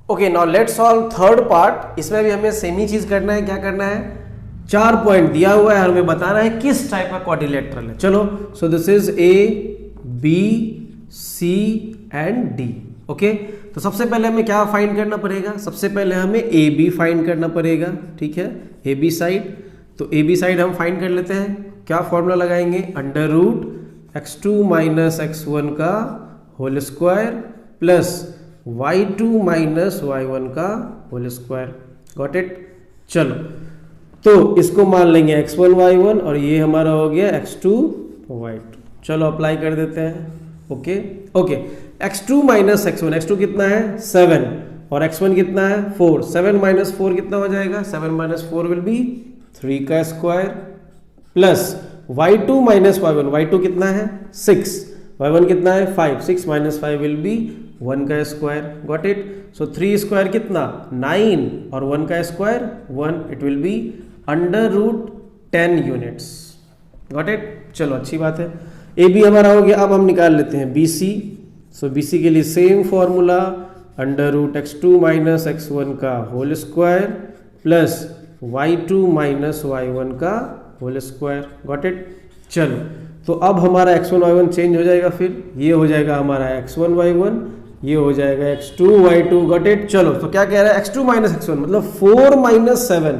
Okay, now let's solve third part. इसमें भी हमें सेम ही चीज करना है। क्या करना है, 4 पॉइंट दिया हुआ है, हमें बताना है किस टाइप का क्वाड्रिलेटरल है। चलो, so this is A B C and D. Okay, तो सबसे पहले हमें क्या फाइंड करना पड़ेगा, सबसे पहले हमें ए बी फाइंड करना पड़ेगा। ठीक है, ए बी साइड, तो ए बी साइड हम फाइंड कर लेते हैं। क्या फॉर्मूला लगाएंगे, under root x2 minus x1 का whole square plus y2 minus y1 का होल स्क्वायर। Got it. चलो, तो इसको मान लेंगे x1 y1 और ये हमारा हो गया x2 y2। चलो अप्लाई कर देते हैं। Okay okay, x2 minus x1 कितना है 7 और x1 कितना है 4। 7 माइनस 4 कितना हो जाएगा, 7 माइनस 4 विल बी 3 का square plus y2 minus y1 कितना है 6, y1 कितना है 5, 6 माइनस 5 विल बी 1 का square. Got it. So 3 square कितना 9 और 1 का square 1, it will be under root 10 units. Got it. चलो अच्छी बात है, ए बी हमारा हो गया। अब हम निकाल लेते हैं बी सी। सो बी सी के लिए same formula, under root x2 minus x1 का whole square plus y2 minus y1 का होल स्क्वायर। Got it. चलो, तो अब हमारा x1 y1 चेंज हो जाएगा, फिर ये हो जाएगा हमारा x1 y1, ये हो जाएगा x2 y2। Got it. चलो, तो क्या कह रहा है, x2 माइनस x1 मतलब 4 minus 7,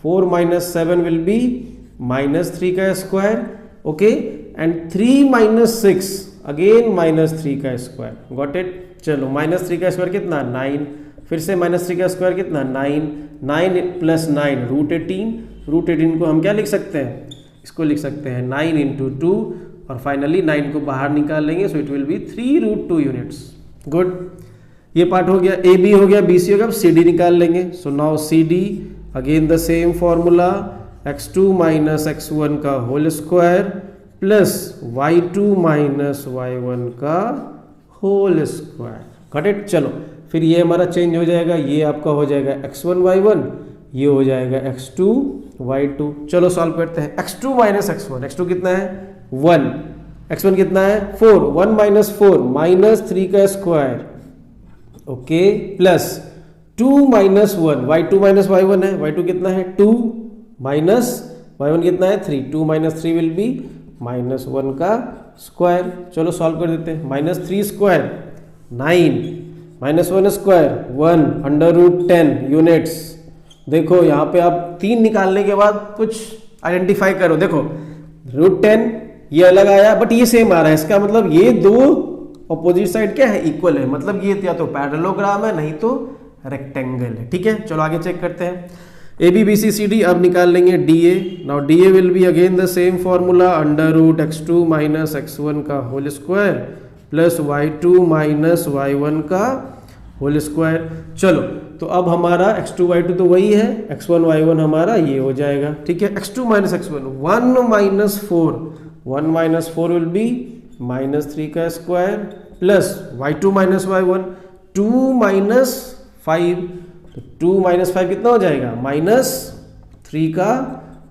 4 minus 7 will be minus 3 का square. Okay, and 3 minus 6 again minus 3 का स्क्वायर। Got it. चलो, माइनस 3 का स्क्वायर कितना 9, फिर से माइनस 3 का स्क्वायर कितना 9, 9 प्लस 9 रूट 18। रूट 18 को हम क्या लिख सकते हैं, इसको लिख सकते हैं 9 इंटू 2 और फाइनली 9 को बाहर निकाल लेंगे, so it will be 3 root 2 units. Good, ये पार्ट हो गया। ए बी हो गया, बी सी हो गया। अब सी डी निकाल लेंगे। So now C D again the same formula, x2 minus x1 का whole square plus y2 minus y1 का होल स्क्वायर। Got it. चलो, फिर ये हमारा चेंज हो जाएगा, ये आपका हो जाएगा x1 y1, ये हो जाएगा x2 y2। चलो सॉल्व करते हैं। x2 माइनस x1 कितना है 1, x1 कितना है 4, 1 माइनस 4 माइनस 3 का square. Okay, plus 2 minus 1, y2 minus y1 है, y2 कितना है 2 माइनस y1 कितना है 3, 2 माइनस 3 विल बी माइनस 1 का स्क्वायर। चलो सॉल्व कर देते हैं। Minus 3 square 9 minus 1 square 1 under root 10 units. देखो यहाँ पे आप 3 निकालने के बाद कुछ आइडेंटिफाई करो। देखो रूट 10 ये अलग आया बट ये सेम आ रहा है, इसका मतलब ये दो अपोजिट साइड क्या है, इक्वल है, मतलब ये या तो पैरेललोग्राम है नहीं तो रेक्टेंगल है। ठीक है, चलो आगे चेक करते हैं। A B B C C D, अब निकाल लेंगे D A. Now D A will be again the same formula, under root x2 minus x1 का whole square plus y2 minus y1 का होल स्क्वायर। चलो, तो अब हमारा x2 y2 तो वही है, x1 y1 हमारा ये हो जाएगा। ठीक है, x2 minus x1 1 minus 4, 1 minus 4 will be minus 3 का square plus y2 minus y1 2 minus 5, तो 2 माइनस 5 कितना हो जाएगा माइनस 3 का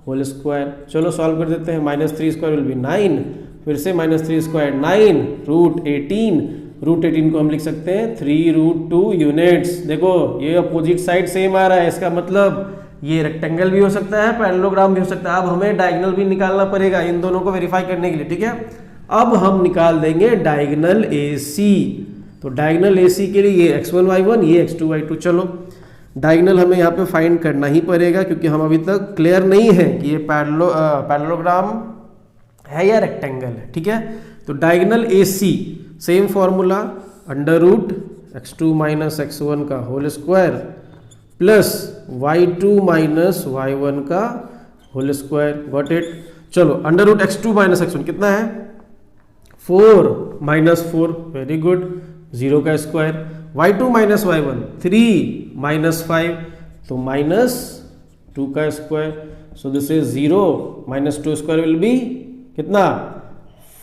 होल स्क्वायर। चलो सॉल्व कर देते हैं। माइनस 3 स्क्वायर विल बी 9, फिर से माइनस 3 स्क्वायर 9 रूट 18, रूट 18 को हम लिख सकते हैं 3 रूट 2 यूनिट्स। देखो ये अपोजिट साइड सेम आ रहा है, इसका मतलब ये रेक्टेंगल भी हो सकता है, पैरेललोग्राम भी हो सकता है। अब हमें डायगोनल भी निकालना पड़ेगा इन दोनों को वेरीफाई करने के लिए। ठीक है, अब हम निकाल देंगे डायगोनल AC। तो डायगोनल AC के लिए ये x1 y1, ये x2 y2। चलो डायगोनल हमें यहाँ पे फाइंड करना ही पड़ेगा क्योंकि हम अभी तक क्लियर नहीं है कि ये पैरेललोग्राम है या रेक्टेंगल है। ठीक है, तो diagonal AC same formula, under root x2 minus x1 का whole square plus y2 minus y1 का होल स्क्वायर। Got it. चलो, under root x2 minus x1 कितना है 4 माइनस 4, वेरी गुड, 0 का square. y2 minus y1 3 minus 5, तो minus 2 का square. So this is 0 minus 2 square will be कितना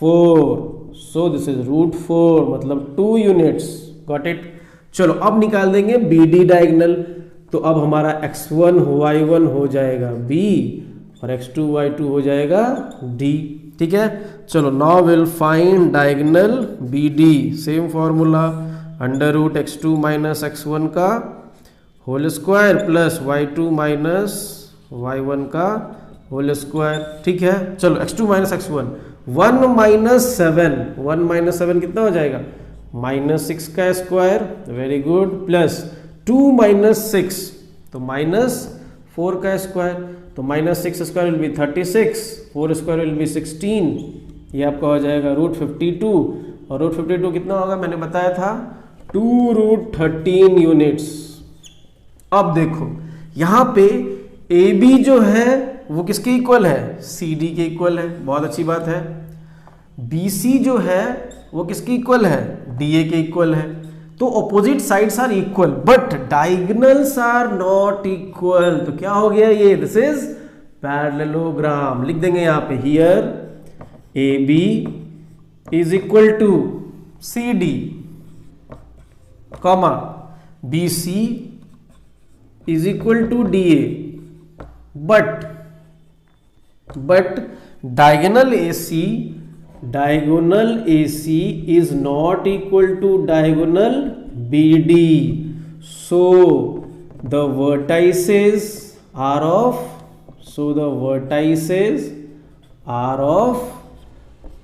4, सो this is root 4 मतलब 2 units. Got it. चलो अब निकाल देंगे BD डायगोनल। तो अब हमारा x1 y1 हो जाएगा B और x2 y2 हो जाएगा D। ठीक है, चलो now will find diagonal BD। सेम formula, under root x2 minus x1 का whole square plus y2 minus y1 का होल स्क्वायर। ठीक है, चलो x2 minus x1, 1 minus 7, 1 minus 7 कितना हो जाएगा, माइनस 6 का square, very good, plus 2 minus 6 तो माइनस 4 का स्क्वायर, तो minus 6 square will be 36, 4 square will be 16, ये आपका हो जाएगा रूट 52, और रूट 52 कितना होगा मैंने बताया था 2 रूट 13 यूनिट्स। अब देखो यहाँ पे ए बी जो है वो किसके इक्वल है, सी डी के इक्वल है, बहुत अच्छी बात है। बी सी जो है वो किसके इक्वल है, डी ए के इक्वल है। तो opposite sides are equal but diagonals are not equal, तो क्या हो गया ये, दिस इज पैरेललोग्राम। लिख देंगे यहाँ पे, here A B is equal to C D comma B C is equal to D A, but diagonal AC is not equal to diagonal BD. So the vertices are of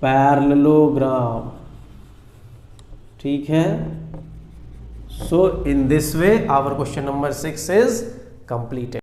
parallelogram. ठीक है, so in this way our question number 6 is completed.